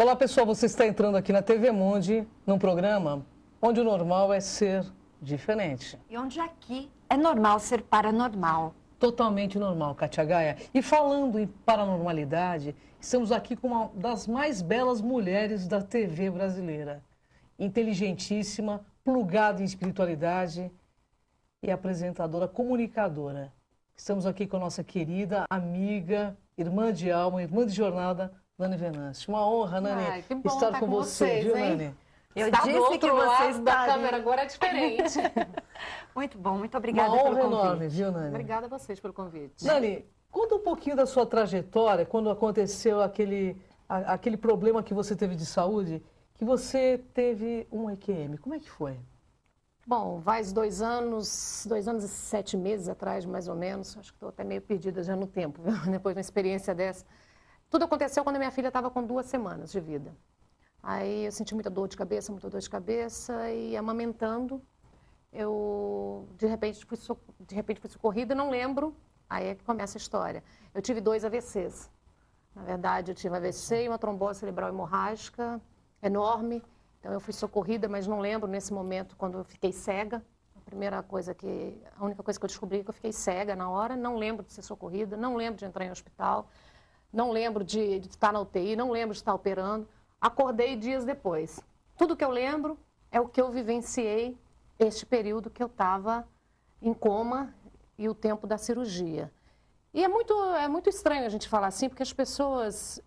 Olá pessoal, você está entrando aqui na TV Mundi, num programa onde o normal é ser diferente. E onde aqui é normal ser paranormal. Totalmente normal, Katia Gaia. E falando em paranormalidade, estamos aqui com uma das mais belas mulheres da TV brasileira. Inteligentíssima, plugada em espiritualidade e apresentadora, comunicadora. Estamos aqui com a nossa querida amiga, irmã de alma, irmã de jornada, Nani Venâncio. Uma honra, Nani, estar com você, viu, hein? Nani? Eu Está disse do outro que você lado da estaria. câmera, agora é diferente. Muito bom, muito obrigada Uma pelo honra convite. enorme, viu, Nani? Obrigada a vocês pelo convite. Nani, conta um pouquinho da sua trajetória, quando aconteceu aquele problema que você teve de saúde, que você teve um EQM. Como é que foi? Bom, faz 2 anos e 7 meses atrás, mais ou menos, acho que estou até meio perdida já no tempo, viu? Depois de uma experiência dessa. Tudo aconteceu quando a minha filha estava com 2 semanas de vida. Aí eu senti muita dor de cabeça e amamentando, eu de repente fui socorrida, não lembro, aí é que começa a história. Eu tive 2 AVCs. Na verdade, eu tive AVC e uma trombose cerebral hemorrágica enorme. Então eu fui socorrida, mas não lembro nesse momento quando eu fiquei cega. A única coisa que eu descobri é que eu fiquei cega na hora, não lembro de ser socorrida, não lembro de entrar em hospital, não lembro de estar na UTI, não lembro de estar operando. Acordei dias depois. Tudo que eu lembro é o que eu vivenciei este período que eu estava em coma e o tempo da cirurgia. E é muito estranho a gente falar assim, porque as pessoas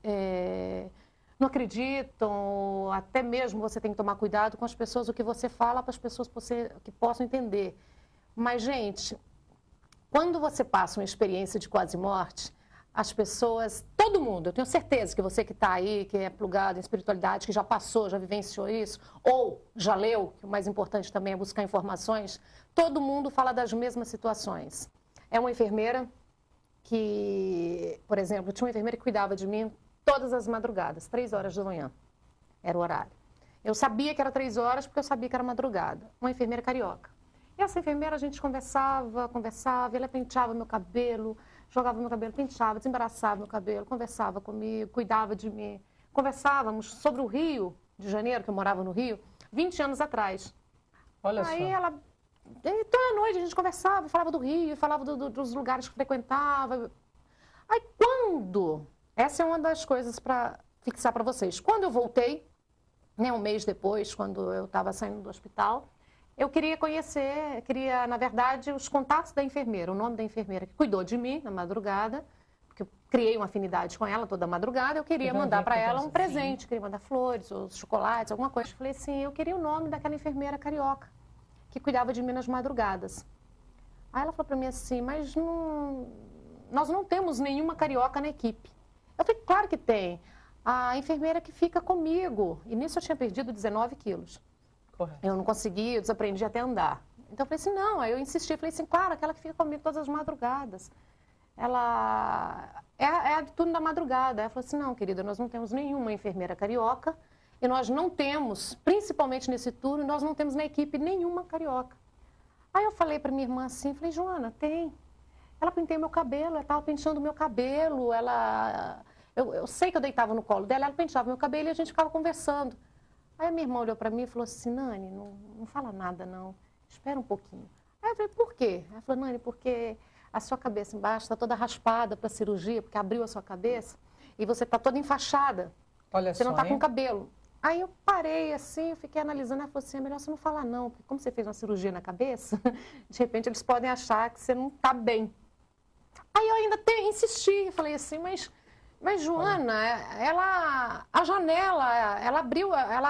não acreditam, até mesmo você tem que tomar cuidado com as pessoas, o que você fala para as pessoas que possam entender. Mas, gente, quando você passa uma experiência de quase morte, as pessoas, todo mundo, eu tenho certeza que você que está aí, que é plugado em espiritualidade, que já passou, já vivenciou isso, ou já leu, que o mais importante também é buscar informações, todo mundo fala das mesmas situações. É uma enfermeira que, por exemplo, tinha uma enfermeira que cuidava de mim todas as madrugadas, 3 horas da manhã, era o horário. Eu sabia que era 3 horas porque eu sabia que era madrugada. Uma enfermeira carioca. E essa enfermeira a gente conversava, ela penteava meu cabelo, jogava meu cabelo, penteava, desembaraçava meu cabelo, conversava comigo, cuidava de mim. Conversávamos sobre o Rio de Janeiro, que eu morava no Rio, 20 anos atrás. Olha Aí só. ela, toda noite a gente conversava, falava do Rio, falava dos lugares que frequentava. Aí quando, essa é uma das coisas para fixar para vocês, quando eu voltei, né, um mês depois, quando eu estava saindo do hospital, eu queria na verdade, os contatos da enfermeira, o nome da enfermeira que cuidou de mim na madrugada, porque eu criei uma afinidade com ela toda madrugada, eu queria mandar para ela um presente, queria mandar flores ou chocolates, alguma coisa. Eu falei assim, eu queria o nome daquela enfermeira carioca que cuidava de mim nas madrugadas. Aí ela falou para mim assim, mas nós não temos nenhuma carioca na equipe. Eu falei, claro que tem. A enfermeira que fica comigo. E nisso eu tinha perdido 19 quilos. Correto. Eu não conseguia, eu desaprendi até andar. Então eu falei assim, não, aí eu insisti, falei assim, claro, aquela que fica comigo todas as madrugadas. Ela é a de turno da madrugada. Ela falou assim, não, querida, nós não temos nenhuma enfermeira carioca e nós não temos, principalmente nesse turno, nós não temos na equipe nenhuma carioca. Aí eu falei para minha irmã assim, falei, Joana, tem. Ela penteia meu cabelo, ela estava penteando meu cabelo, eu sei que eu deitava no colo dela, ela penteava meu cabelo e a gente ficava conversando. Aí a minha irmã olhou para mim e falou assim, Nani, não fala nada não, espera um pouquinho. Aí eu falei, por quê? Ela falou, Nani, porque a sua cabeça embaixo está toda raspada para a cirurgia, porque abriu a sua cabeça e você está toda enfaixada, Olha você só, não está com hein? cabelo. Aí eu parei assim, eu fiquei analisando, ela falou assim, é melhor você não falar não, porque como você fez uma cirurgia na cabeça, de repente eles podem achar que você não está bem. Aí eu ainda insisti, falei assim, mas Joana, a janela, ela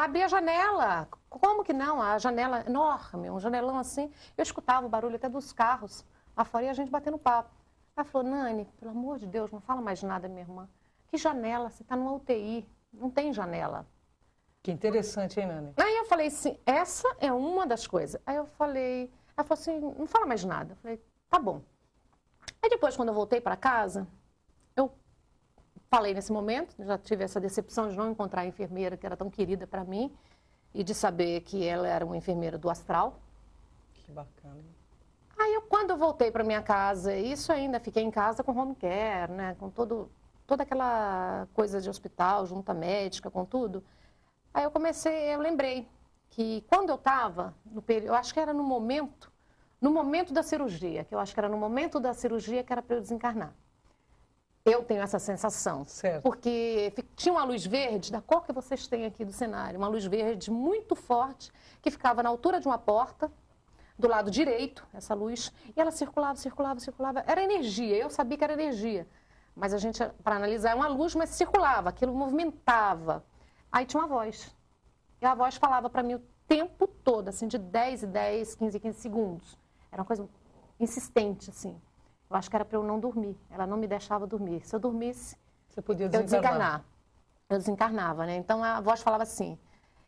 abria a janela. Como que não? A janela enorme, um janelão assim. Eu escutava o barulho até dos carros lá fora e a gente batendo papo. Ela falou, Nani, pelo amor de Deus, não fala mais nada, minha irmã. Que janela? Você está numa UTI, não tem janela. Que interessante, hein, Nani? Aí eu falei assim, essa é uma das coisas. Aí ela falou assim, não fala mais nada. Eu falei, tá bom. Aí depois, quando eu voltei para casa, eu falei nesse momento, já tive essa decepção de não encontrar a enfermeira que era tão querida para mim e de saber que ela era uma enfermeira do astral. Que bacana. Aí, quando eu voltei para minha casa, isso ainda fiquei em casa com home care, né, com todo toda aquela coisa de hospital, junta médica, com tudo. Aí eu lembrei que quando eu estava no período, eu acho que era no momento da cirurgia, que eu acho que era no momento da cirurgia que era para eu desencarnar. Eu tenho essa sensação, certo. Porque tinha uma luz verde, da cor que vocês têm aqui do cenário, uma luz verde muito forte, que ficava na altura de uma porta, do lado direito, essa luz, e ela circulava, circulava, circulava. Era energia, eu sabia que era energia. Mas a gente, para analisar, é uma luz, mas circulava, aquilo movimentava. Aí tinha uma voz. E a voz falava para mim o tempo todo, assim, de 10 em 10, 15 em 15 segundos. Era uma coisa insistente, assim. Eu acho que era para eu não dormir. Ela não me deixava dormir. Se eu dormisse, você podia desencarnar. Eu desencarnava, né? Então a voz falava assim.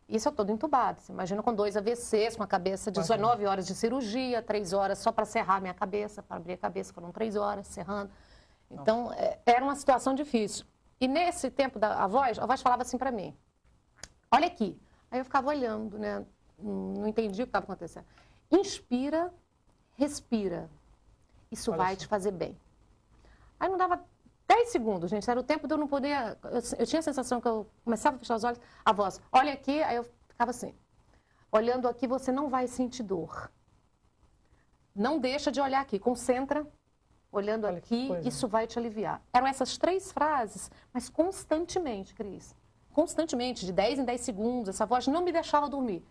Isso eu todo entubado. Você imagina com 2 AVCs, com a cabeça, 19 horas de cirurgia, 3 horas só para serrar minha cabeça, para abrir a cabeça, foram 3 horas serrando. Então, era uma situação difícil. E nesse tempo a voz falava assim para mim: olha aqui. Aí eu ficava olhando, né? Não entendi o que estava acontecendo. Inspira, respira. Isso vai te fazer bem. Aí não dava 10 segundos, gente. Era o tempo de eu não poder... Eu tinha a sensação que eu começava a fechar os olhos, a voz, olha aqui, aí eu ficava assim. Olhando aqui, você não vai sentir dor. Não deixa de olhar aqui. Concentra. Olhando aqui, isso vai te aliviar. Eram essas 3 frases, mas constantemente, Cris. Constantemente, de 10 em 10 segundos. Essa voz não me deixava dormir.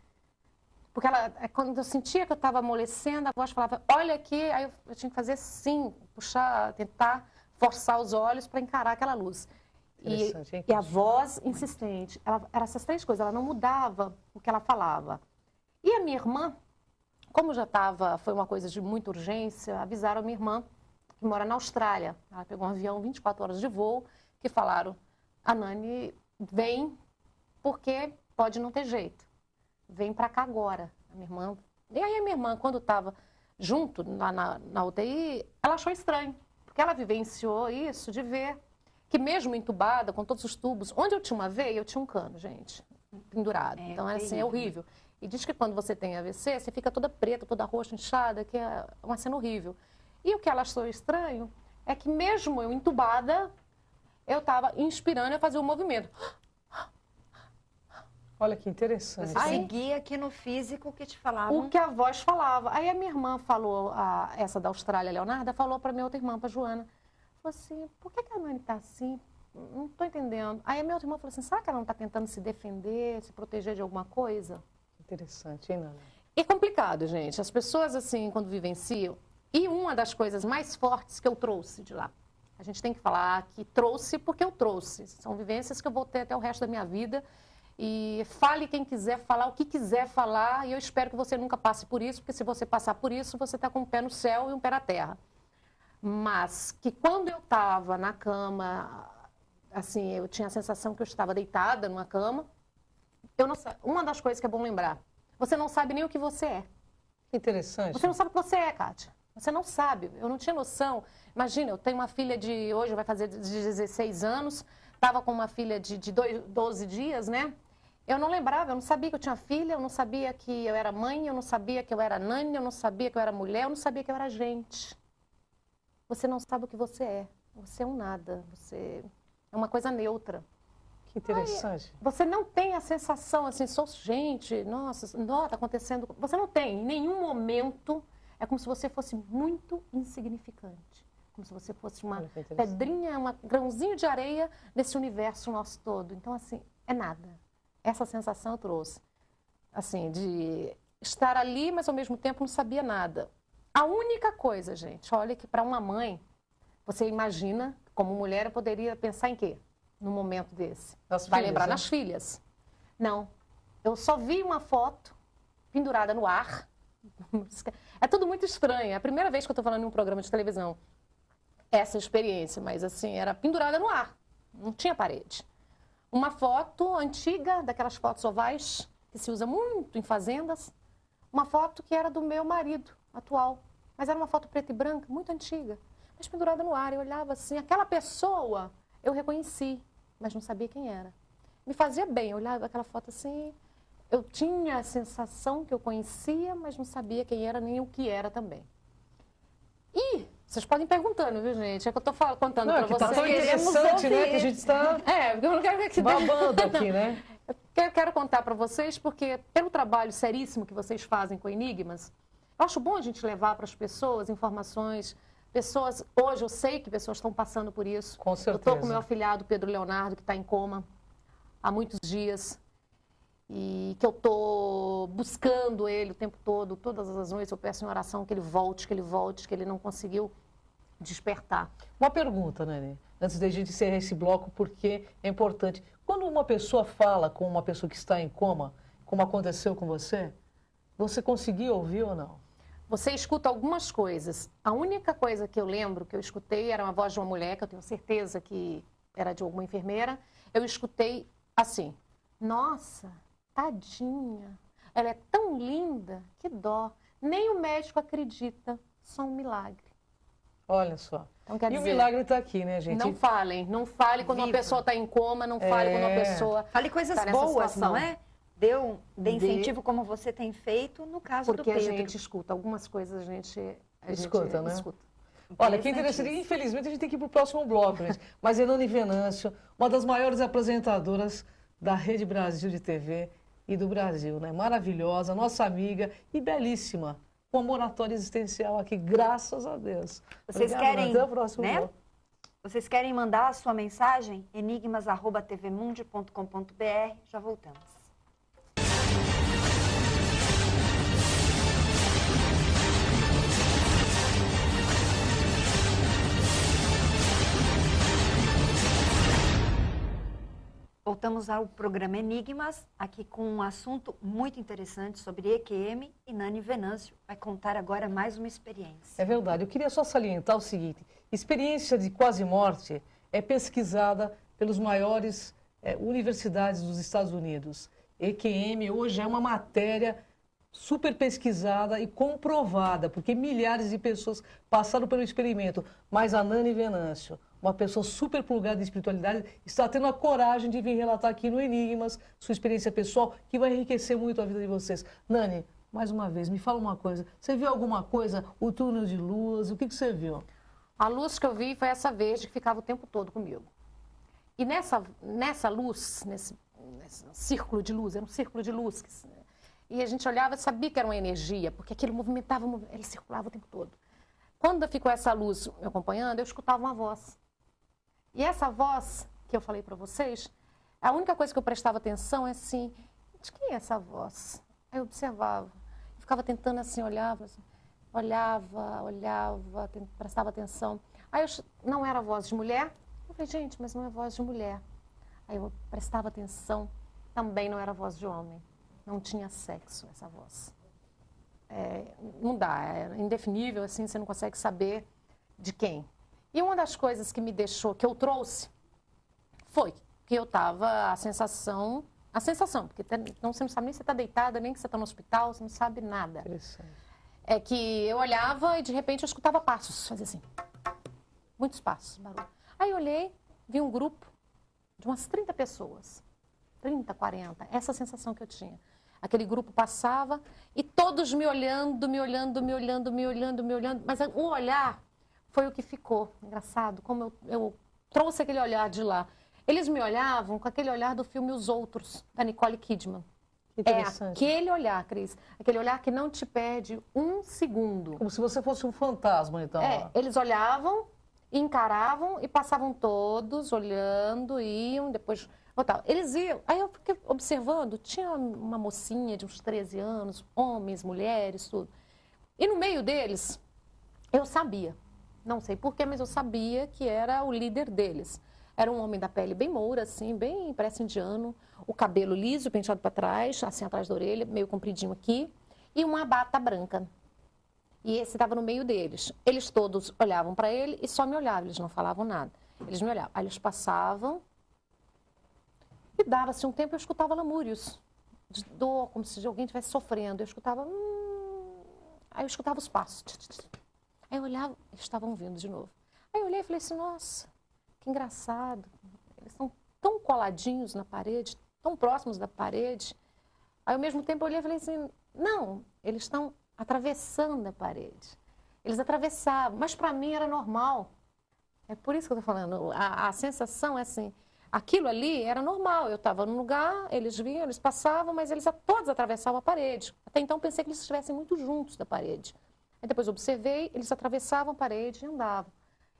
Porque quando eu sentia que eu estava amolecendo, a voz falava, olha aqui, aí eu tinha que fazer assim, puxar, tentar forçar os olhos para encarar aquela luz. E a voz insistente, era essas 3 coisas, ela não mudava o que ela falava. E a minha irmã, como já foi uma coisa de muita urgência, avisaram a minha irmã, que mora na Austrália. Ela pegou um avião, 24 horas de voo, que falaram, a Nani vem porque pode não ter jeito. Vem para cá agora, a minha irmã. E aí a minha irmã, quando estava junto lá na UTI, ela achou estranho, porque ela vivenciou isso de ver que mesmo entubada, com todos os tubos, onde eu tinha uma veia, eu tinha um cano, gente, pendurado. Então, assim, é horrível. E diz que quando você tem AVC, você fica toda preta, toda roxa, inchada, que é uma cena horrível. E o que ela achou estranho é que mesmo eu entubada, eu estava inspirando e fazia um movimento. Olha que interessante. Você seguia aqui no físico o que te falavam. O que a voz falava. Aí a minha irmã falou, essa da Austrália, Leonarda, falou para minha outra irmã, para Joana. Falou assim, por que a Nani está assim? Não estou entendendo. Aí a minha outra irmã falou assim, será que ela não está tentando se defender, se proteger de alguma coisa? Interessante, hein, Nana? É complicado, gente. As pessoas, assim, quando vivenciam... E uma das coisas mais fortes que eu trouxe de lá, a gente tem que falar que trouxe porque eu trouxe. São vivências que eu vou ter até o resto da minha vida. E fale quem quiser falar, o que quiser falar, e eu espero que você nunca passe por isso, porque se você passar por isso, você está com um pé no céu e um pé na terra. Mas que quando eu estava na cama, assim, eu tinha a sensação que eu estava deitada numa cama, uma das coisas que é bom lembrar, você não sabe nem o que você é. Interessante. Você não sabe o que você é, Kátia. Você não sabe, eu não tinha noção. Imagina, eu tenho uma filha hoje vai fazer de 16 anos, estava com uma filha de 12 dias, né? Eu não lembrava, eu não sabia que eu tinha filha, eu não sabia que eu era mãe, eu não sabia que eu era nani, eu não sabia que eu era mulher, eu não sabia que eu era gente. Você não sabe o que você é. Você é um nada, você é uma coisa neutra. Que interessante. Aí, você não tem a sensação assim, sou gente, nossa, está acontecendo. Você não tem, em nenhum momento, é como se você fosse muito insignificante. Como se você fosse uma pedrinha, um grãozinho de areia nesse universo nosso todo. Então, assim, é nada. Essa sensação eu trouxe. Assim, de estar ali, mas ao mesmo tempo não sabia nada. A única coisa, gente, olha que para uma mãe, você imagina, como mulher, eu poderia pensar em quê? Num momento desse. Vai lembrar nas filhas. Não. Eu só vi uma foto pendurada no ar. É tudo muito estranho. É a primeira vez que eu estou falando em um programa de televisão. Essa experiência, mas assim, era pendurada no ar. Não tinha parede. Uma foto antiga, daquelas fotos ovais, que se usa muito em fazendas. Uma foto que era do meu marido atual. Mas era uma foto preta e branca, muito antiga. Mas pendurada no ar. Eu olhava assim, aquela pessoa eu reconheci, mas não sabia quem era. Me fazia bem, eu olhava aquela foto assim, eu tinha a sensação que eu conhecia, mas não sabia quem era nem o que era também. E Vocês podem ir perguntando, viu, gente? É que eu estou contando para Tá vocês. tão interessante, né? Que a gente está porque eu não quero ver que babando aqui, né? Eu quero contar para vocês, porque pelo trabalho seríssimo que vocês fazem com Enigmas, eu acho bom a gente levar para as pessoas informações. Pessoas, hoje eu sei que pessoas estão passando por isso. Com certeza. Eu estou com meu afilhado Pedro Leonardo, que está em coma há muitos dias. E que eu estou buscando ele o tempo todo, todas as noites eu peço em oração que ele volte, que ele não conseguiu despertar. Uma pergunta, Nani, antes da gente encerrar esse bloco, porque é importante. Quando uma pessoa fala com uma pessoa que está em coma, como aconteceu com você, você conseguiu ouvir ou não? Você escuta algumas coisas. A única coisa que eu lembro que eu escutei era uma voz de uma mulher, que eu tenho certeza que era de alguma enfermeira. Eu escutei assim, nossa, tadinha, ela é tão linda, que dó. Nem o médico acredita, só um milagre. Olha só. Então, quer e dizer, o milagre está aqui, né, gente? não fale quando uma pessoa está em coma, não fale quando uma pessoa Fale coisas tá nessa boas, situação. não é? Dê incentivo como você tem feito no caso do Porque Pedro. a gente escuta, algumas coisas a gente Escuta, né? escuta. Olha, que interessante. Infelizmente, a gente tem que ir para o próximo bloco, gente. Mas Nani Venâncio, uma das maiores apresentadoras da Rede Brasil de TV e do Brasil, né? Maravilhosa, nossa amiga e belíssima. Com a moratória existencial aqui, graças a Deus. Vocês Obrigado, querem, até o próximo bloco. Vocês querem mandar a sua mensagem? enigmas@tvmundi.com.br. Já voltamos. Voltamos ao programa Enigmas, aqui com um assunto muito interessante sobre EQM, e Nani Venâncio vai contar agora mais uma experiência. É verdade. Eu queria só salientar o seguinte. Experiência de quase morte é pesquisada pelas maiores universidades dos Estados Unidos. EQM hoje é uma matéria super pesquisada e comprovada, porque milhares de pessoas passaram pelo experimento. Mas a Nani Venâncio, uma pessoa super plugada em espiritualidade, está tendo a coragem de vir relatar aqui no Enigmas sua experiência pessoal, que vai enriquecer muito a vida de vocês. Nani, mais uma vez, me fala uma coisa. Você viu alguma coisa, o túnel de luz, o que você viu? A luz que eu vi foi essa verde que ficava o tempo todo comigo. E nessa luz, nesse círculo de luz, era um círculo de luz, e a gente olhava e sabia que era uma energia, porque aquilo movimentava, ele circulava o tempo todo. Quando ficou essa luz me acompanhando, eu escutava uma voz. E essa voz que eu falei para vocês, a única coisa que eu prestava atenção é assim, de quem é essa voz? Aí eu observava, ficava tentando assim, olhava, prestava atenção. Aí não era voz de mulher, eu falei, gente, mas não é voz de mulher. Aí eu prestava atenção, também não era voz de homem, não tinha sexo essa voz. Não dá, é indefinível, assim, você não consegue saber de quem. E uma das coisas que me deixou, que eu trouxe, foi que eu estava a sensação, porque então, você não sabe nem se você está deitada, nem que você está no hospital, você não sabe nada. É que eu olhava e de repente eu escutava passos, fazia assim, muitos passos, barulho. Aí eu olhei, vi um grupo de umas 30 pessoas, 30, 40, essa sensação que eu tinha. Aquele grupo passava e todos me olhando, mas o olhar foi o que ficou. Engraçado, como eu trouxe aquele olhar de lá. Eles me olhavam com aquele olhar do filme Os Outros, da Nicole Kidman. É aquele olhar, Cris, aquele olhar que não te perde um segundo. Como se você fosse um fantasma, então. Eles olhavam, encaravam e passavam todos olhando, iam, depois... Eles iam, aí eu fiquei observando, tinha uma mocinha de uns 13 anos, homens, mulheres, tudo. E no meio deles, eu sabia, não sei porquê, mas eu sabia que era o líder deles. Era um homem da pele bem moura, assim, bem, parece indiano, o cabelo liso, penteado para trás, assim atrás da orelha, meio compridinho aqui, e uma bata branca. E esse estava no meio deles. Eles todos olhavam para ele e só me olhavam, eles não falavam nada. Eles me olhavam, aí eles passavam, e dava-se um tempo, eu escutava lamúrios de dor, como se alguém estivesse sofrendo. Eu escutava... Aí eu escutava os passos. Aí eu olhava, eles estavam vindo de novo. Aí eu olhei e falei assim, nossa, que engraçado. Eles estão tão coladinhos na parede, tão próximos da parede. Aí ao mesmo tempo eu olhei e falei assim, não, eles estão atravessando a parede. Eles atravessavam, mas para mim era normal. É por isso que eu estou falando, a sensação é assim, aquilo ali era normal, eu estava num lugar, eles vinham, eles passavam, mas eles todos atravessavam a parede. Até então pensei que eles estivessem muito juntos da parede. Aí depois observei, eles atravessavam a parede e andavam.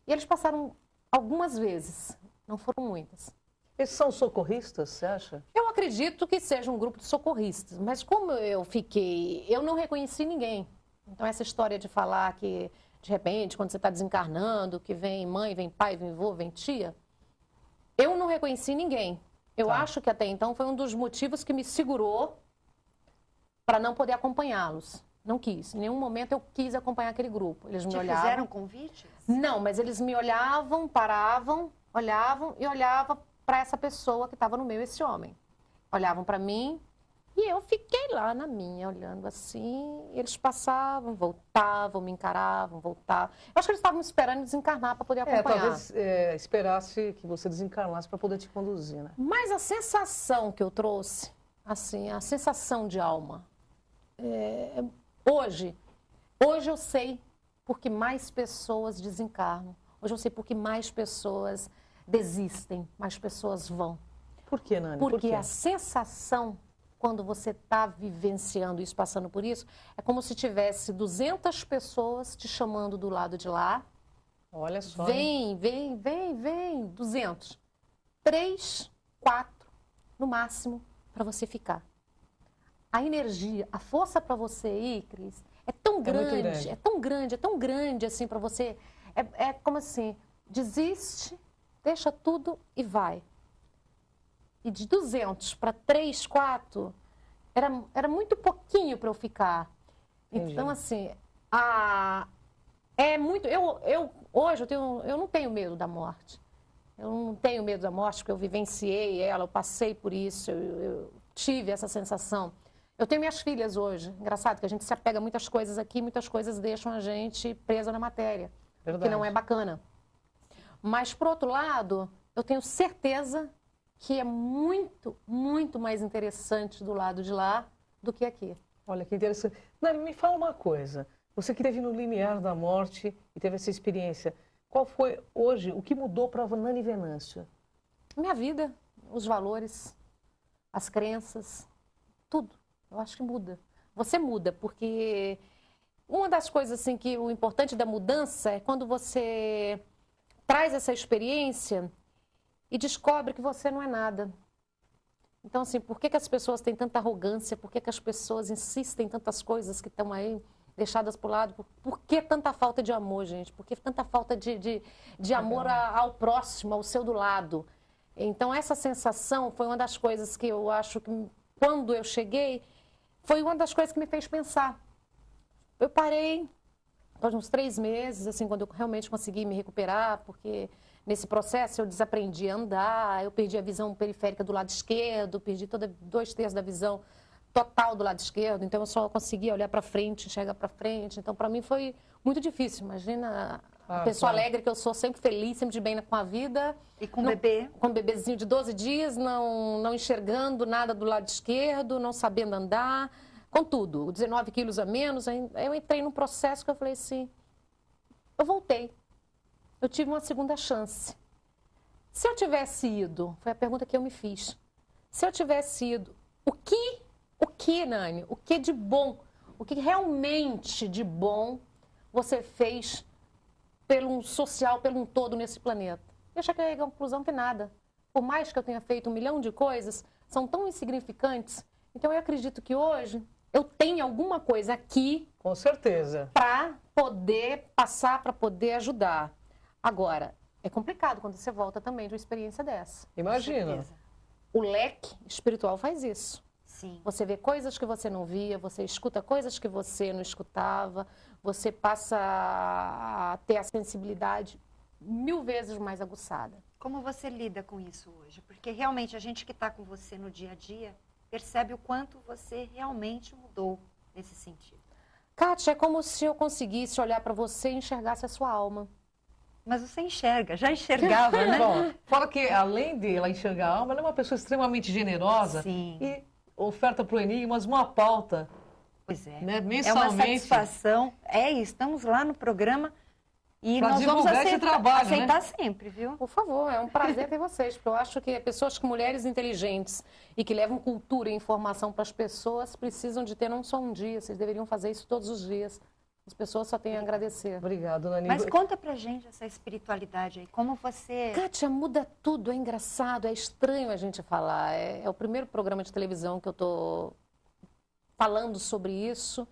E eles passaram algumas vezes, não foram muitas. Esses são socorristas, você acha? Eu acredito que seja um grupo de socorristas, mas como eu não reconheci ninguém. Então essa história de falar que, de repente, quando você está desencarnando, que vem mãe, vem pai, vem vô, vem tia, eu não reconheci ninguém. Eu acho que até então foi um dos motivos que me segurou para não poder acompanhá-los. Não quis. Em nenhum momento eu quis acompanhar aquele grupo. Eles me olhavam. Fizeram convites? Não, mas eles me olhavam, paravam, olhavam e olhavam para essa pessoa que estava no meio, esse homem. Olhavam para mim e eu fiquei lá na minha, olhando assim. Eles passavam, voltavam, me encaravam, voltavam. Eu acho que eles estavam esperando desencarnar para poder acompanhar. Talvez esperasse que você desencarnasse para poder te conduzir, né? Mas a sensação que eu trouxe, assim, a sensação de alma, hoje eu sei por que mais pessoas desencarnam. Hoje eu sei por que mais pessoas desistem, mais pessoas vão. Por que, Nani? Porque a sensação, quando você está vivenciando isso, passando por isso, é como se tivesse 200 pessoas te chamando do lado de lá. Olha só. Vem, 200. 3, 4, no máximo, para você ficar. A energia, a força para você ir, Cris, é tão grande, é tão grande assim para você. É como assim, desiste, deixa tudo e vai. E de 200 para 3, 4, era muito pouquinho para eu ficar. Então, assim, é muito... Hoje eu não tenho medo da morte. Eu não tenho medo da morte porque eu vivenciei ela, eu passei por isso, eu tive essa sensação. Eu tenho minhas filhas hoje. Engraçado que a gente se apega a muitas coisas aqui, muitas coisas deixam a gente presa na matéria. Verdade. Que não é bacana. Mas, por outro lado, eu tenho certeza que é muito, muito mais interessante do lado de lá do que aqui. Olha que interessante. Nani, me fala uma coisa. Você que esteve no limiar da morte e teve essa experiência, qual foi hoje, o que mudou para a Nani Venâncio? Minha vida, os valores, as crenças, tudo. Eu acho que muda. Você muda, porque uma das coisas assim que o importante da mudança é quando você traz essa experiência e descobre que você não é nada. Então, assim, por que as pessoas têm tanta arrogância? Por que as pessoas insistem em tantas coisas que estão aí deixadas por lado? Por que tanta falta de amor, gente? Por que tanta falta de amor ao próximo, ao seu do lado? Então, essa sensação foi uma das coisas que eu acho que, quando eu cheguei, foi uma das coisas que me fez pensar. Eu parei, após uns 3 meses, assim, quando eu realmente consegui me recuperar, porque nesse processo eu desaprendi a andar, eu perdi a visão periférica do lado esquerdo, perdi 2/3 da visão total do lado esquerdo, então eu só conseguia olhar para frente, enxergar para frente. Então, para mim foi muito difícil. Imagina a pessoa alegre que eu sou, sempre feliz, sempre de bem com a vida. E com bebê? Com um bebezinho de 12 dias, não enxergando nada do lado esquerdo, não sabendo andar, com tudo. 19 quilos a menos. Eu entrei num processo que eu falei assim, eu voltei. Eu tive uma segunda chance. Se eu tivesse ido, foi a pergunta que eu me fiz. Se eu tivesse ido, o que, Nani? O que de bom? O que realmente de bom você fez pelo social, pelo um todo nesse planeta? Eu cheguei à conclusão que nada. Por mais que eu tenha feito 1 milhão de coisas, são tão insignificantes. Então eu acredito que hoje eu tenho alguma coisa aqui. Com certeza. Para poder passar, para poder ajudar. Agora, é complicado quando você volta também de uma experiência dessa. Imagina. O leque espiritual faz isso. Sim. Você vê coisas que você não via, você escuta coisas que você não escutava, você passa a ter a sensibilidade 1000 vezes mais aguçada. Como você lida com isso hoje? Porque realmente a gente que está com você no dia a dia percebe o quanto você realmente mudou nesse sentido. Kátia, é como se eu conseguisse olhar para você e enxergasse a sua alma. Mas você enxerga, já enxergava, né? Bom, fala que além de ela enxergar a alma, ela é uma pessoa extremamente generosa. Sim. E oferta para o Enigmas uma pauta Pois é. Né? É uma Mensalmente. satisfação. Estamos lá no programa e Pra nós vamos divulgar esse trabalho, aceitar né? sempre, viu? Por favor, é um prazer ter vocês, porque eu acho que pessoas, mulheres inteligentes e que levam cultura e informação para as pessoas precisam de ter não só um dia, vocês deveriam fazer isso todos os dias. As pessoas só têm a agradecer. Obrigado, Nani. Mas conta pra gente essa espiritualidade aí, como você... Kátia, muda tudo, é engraçado, é estranho a gente falar. É o primeiro programa de televisão que eu estou falando sobre isso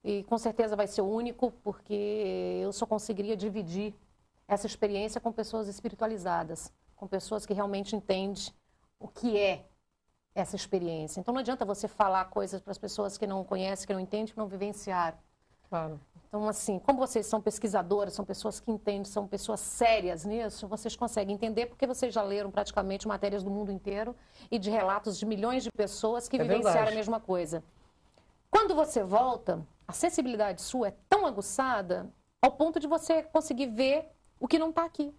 e com certeza vai ser o único, porque eu só conseguiria dividir essa experiência com pessoas espiritualizadas, com pessoas que realmente entendem o que é essa experiência. Então não adianta você falar coisas para as pessoas que não conhecem, que não entendem, que não vivenciaram. Claro. Então, assim, como vocês são pesquisadoras, são pessoas que entendem, são pessoas sérias nisso, vocês conseguem entender porque vocês já leram praticamente matérias do mundo inteiro e de relatos de milhões de pessoas que vivenciaram verdade. a mesma coisa. Quando você volta, a sensibilidade sua é tão aguçada ao ponto de você conseguir ver o que não está aqui.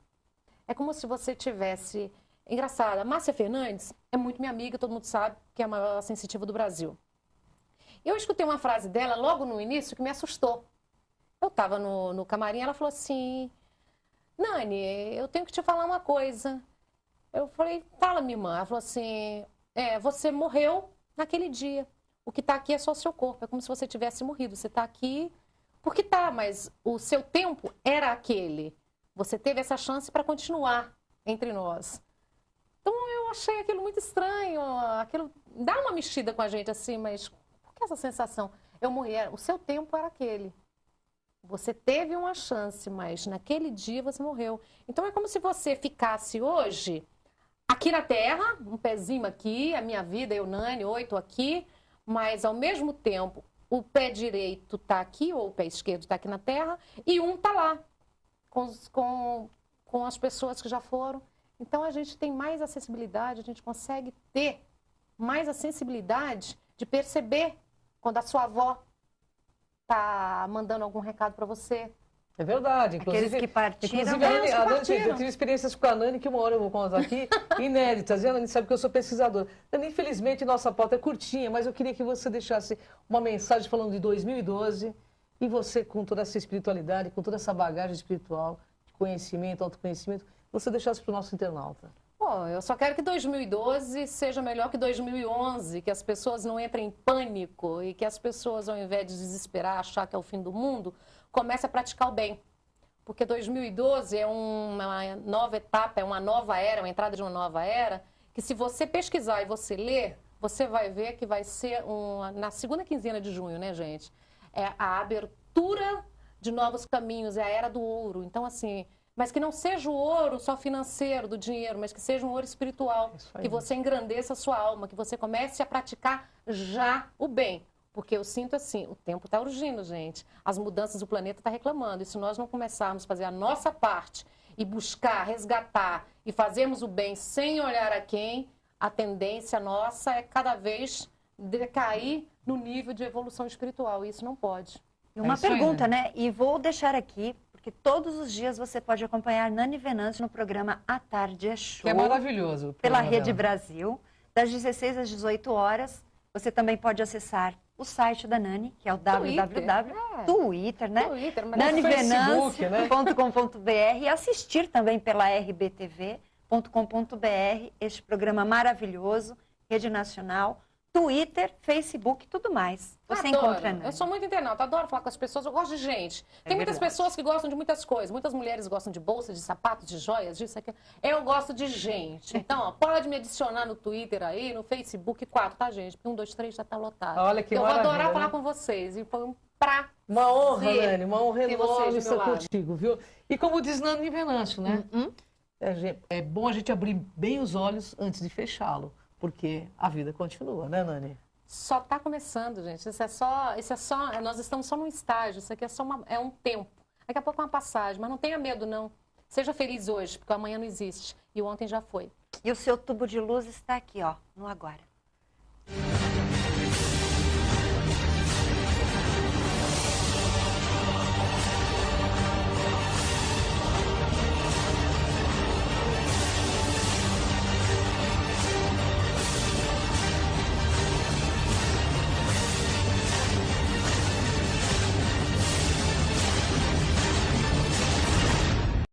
É como se você tivesse... Engraçada, Márcia Fernandes é muito minha amiga, todo mundo sabe que é a maior sensitiva do Brasil. Eu escutei uma frase dela logo no início que me assustou. Eu estava no camarim, ela falou assim, Nani, eu tenho que te falar uma coisa. Eu falei, fala, minha irmã. Ela falou assim, você morreu naquele dia. O que está aqui é só o seu corpo, é como se você tivesse morrido. Você está aqui porque tá, mas o seu tempo era aquele. Você teve essa chance para continuar entre nós. Então eu achei aquilo muito estranho, aquilo dá uma mexida com a gente assim, mas... essa sensação, eu morri, o seu tempo era aquele. Você teve uma chance, mas naquele dia você morreu. Então é como se você ficasse hoje aqui na Terra, um pezinho aqui, a minha vida, eu, Nani, 8 aqui, mas ao mesmo tempo o pé direito está aqui, ou o pé esquerdo está aqui na Terra, e um está lá, com as pessoas que já foram. Então a gente tem mais acessibilidade, a gente consegue ter mais a sensibilidade de perceber quando a sua avó está mandando algum recado para você. É verdade. Aqueles que partiram. Inclusive, a Nani, eu tive experiências com a Nani, que uma hora eu vou contar aqui, inéditas. E a Nani sabe que eu sou pesquisadora. Nani, infelizmente, nossa pauta é curtinha, mas eu queria que você deixasse uma mensagem falando de 2012 e você, com toda essa espiritualidade, com toda essa bagagem espiritual, de conhecimento, autoconhecimento, você deixasse para o nosso internauta. Bom, eu só quero que 2012 seja melhor que 2011, que as pessoas não entrem em pânico e que as pessoas, ao invés de desesperar, achar que é o fim do mundo, comecem a praticar o bem. Porque 2012 é uma nova etapa, é uma nova era, uma entrada de uma nova era, que se você pesquisar e você ler, você vai ver que vai ser na segunda quinzena de junho, né, gente? É a abertura de novos caminhos, é a era do ouro. Então, assim... mas que não seja o ouro só financeiro do dinheiro, mas que seja um ouro espiritual, que você engrandeça a sua alma, que você comece a praticar já o bem. Porque eu sinto assim, o tempo está urgindo, gente. As mudanças do planeta estão reclamando. E se nós não começarmos a fazer a nossa parte e buscar, resgatar e fazermos o bem sem olhar a quem, a tendência nossa é cada vez decair no nível de evolução espiritual. E isso não pode. E uma pergunta, né? E vou deixar aqui... porque todos os dias você pode acompanhar Nani Venâncio no programa A Tarde é Show. Que é maravilhoso. Pela Rede Brasil, das 16 às 18 horas. Você também pode acessar o site da Nani, que é o Twitter, né? nanivenâncio.com.br e assistir também pela rbtv.com.br este programa maravilhoso, Rede Nacional, Twitter, Facebook e tudo mais. Você encontra a Nani. Eu sou muito internauta, adoro falar com as pessoas, eu gosto de gente. Tem muitas pessoas que gostam de muitas coisas. Muitas mulheres gostam de bolsas, de sapatos, de joias, disso, aquilo. Eu gosto de gente. Então, ó, pode me adicionar no Twitter aí, no Facebook, 4, tá, gente? Porque 1, 2, 3 já tá lotado. Olha que maravilha, eu vou adorar falar né? com vocês. E foi um prazer. Uma honra, Nani, uma honra ter enorme vocês do estar meu lado. contigo, viu? E como diz Nani Venâncio, né? É bom a gente abrir bem os olhos antes de fechá-lo, porque a vida continua, né, Nani? Só está começando, gente. Isso é só, nós estamos só num estágio, isso aqui é um tempo. Daqui a pouco é uma passagem, mas não tenha medo, não. Seja feliz hoje, porque o amanhã não existe. E o ontem já foi. E o seu tubo de luz está aqui, ó, no agora.